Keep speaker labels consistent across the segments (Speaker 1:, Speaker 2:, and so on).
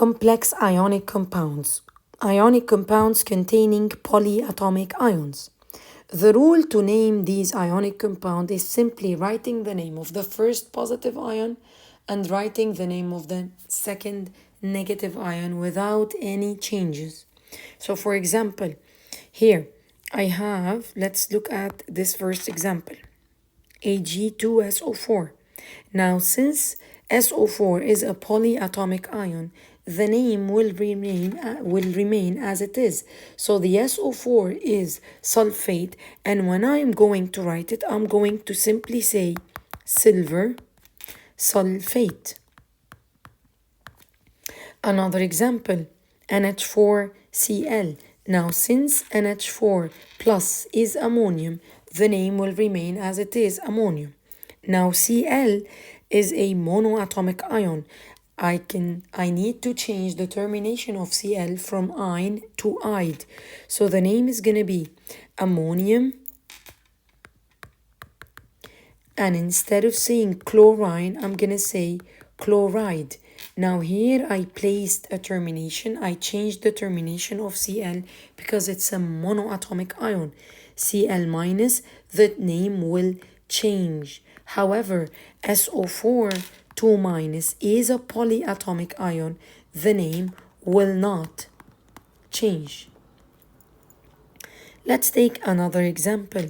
Speaker 1: complex ionic compounds. Ionic compounds containing polyatomic ions. The rule to name these ionic compounds is simply writing the name of the first positive ion and writing the name of the second negative ion without any changes. So for example, here I have, let's look at this first example, Ag2SO4. Now since SO4 is a polyatomic ion, the name will remain as it is. So the SO4 is sulfate, and when I'm going to write it, I'm going to simply say silver sulfate. Another example, NH4Cl. Now since NH4 plus is ammonium, the name will remain as it is, ammonium. Now Cl is a monoatomic ion. I need to change the termination of Cl from "ine" to "ide." So the name is gonna be ammonium, and instead of saying chlorine, I'm gonna say chloride. Now here I placed a termination. I changed the termination of Cl because it's a monoatomic ion. Cl minus, the name will change. However, SO4 2 minus is a polyatomic ion. The name will not change. Let's take another example.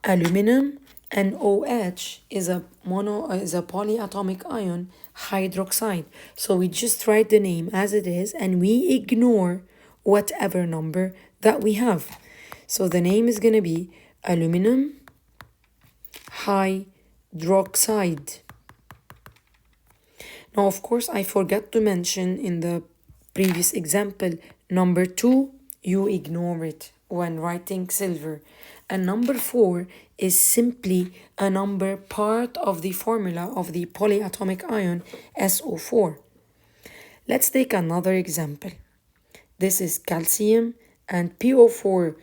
Speaker 1: Aluminum and OH is a polyatomic ion, hydroxide. So we just write the name as it is and we ignore whatever number that we have. So the name is going to be aluminum hydroxide. Now, of course, I forgot to mention in the previous example, number 2, you ignore it when writing silver. And number 4 is simply a number part of the formula of the polyatomic ion SO4. Let's take another example. This is calcium, and PO4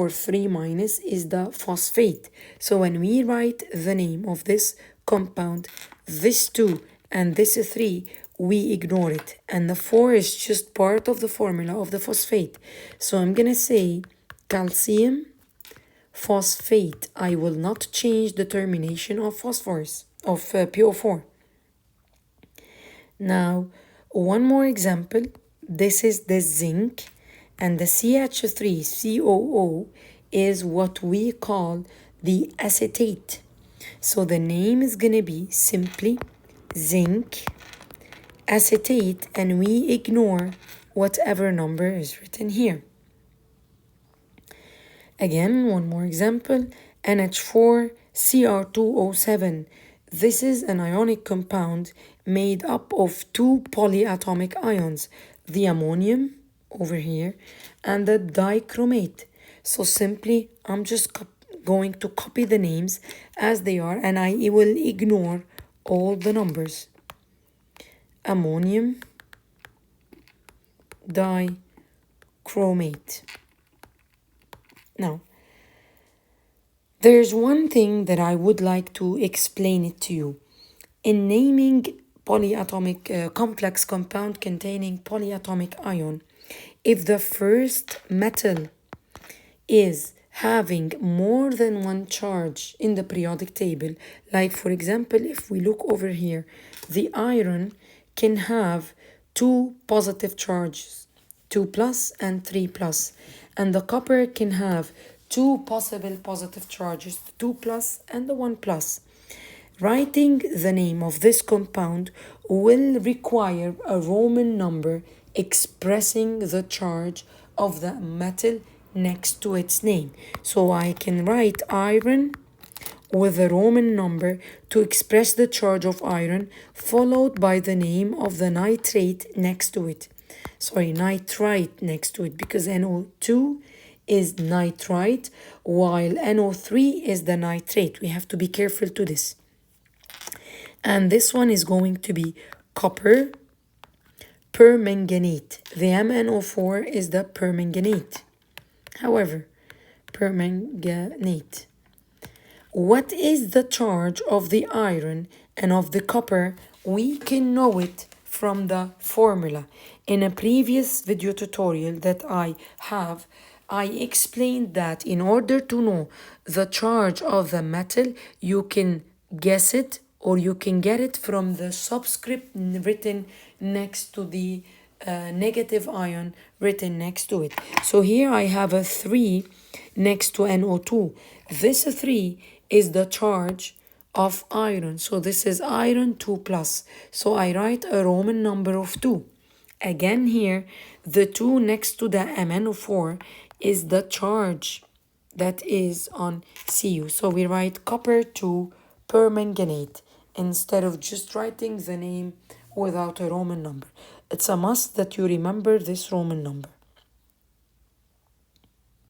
Speaker 1: 3 minus is the phosphate. So when we write the name of this compound, this 2 and this 3, we ignore it. And the 4 is just part of the formula of the phosphate. So I'm going to say calcium phosphate. I will not change the termination of phosphorus, of PO4. Now, one more example. This is the zinc, and the CH3COO is what we call the acetate. So the name is going to be simply zinc acetate, and we ignore whatever number is written here. Again, one more example, NH4Cr2O7. This is an ionic compound made up of 2 polyatomic ions, the ammonium over here and the dichromate. So simply, I'm just going to copy the names as they are, and I will ignore all the numbers. Ammonium dichromate. Now, there's one thing that I would like to explain it to you. In naming polyatomic complex compound containing polyatomic ion, if the first metal is having more than one charge in the periodic table, like for example, if we look over here, the iron can have 2 positive charges, 2 plus and 3 plus, and the copper can have 2 possible positive charges, 2 plus and the 1 plus. Writing the name of this compound will require a Roman number expressing the charge of the metal next to its name. So I can write iron with a Roman number to express the charge of iron, followed by the name of the nitrate next to it. Sorry, nitrite next to it, because NO2 is nitrite, while NO3 is the nitrate. We have to be careful to this. And this one is going to be copper permanganate. The MnO4 is the permanganate. However, permanganate. What is the charge of the iron and of the copper? We can know it from the formula. In a previous video tutorial that I have, I explained that in order to know the charge of the metal, you can guess it or you can get it from the subscript written next to the negative ion written next to it. So here I have a 3 next to NO2. This 3 is the charge of iron. So this is iron 2 plus. So I write a Roman number of 2. Again here, the 2 next to the MnO4 is the charge that is on Cu. So we write copper 2 permanganate instead of just writing the name without a Roman number. It's a must that you remember this Roman number.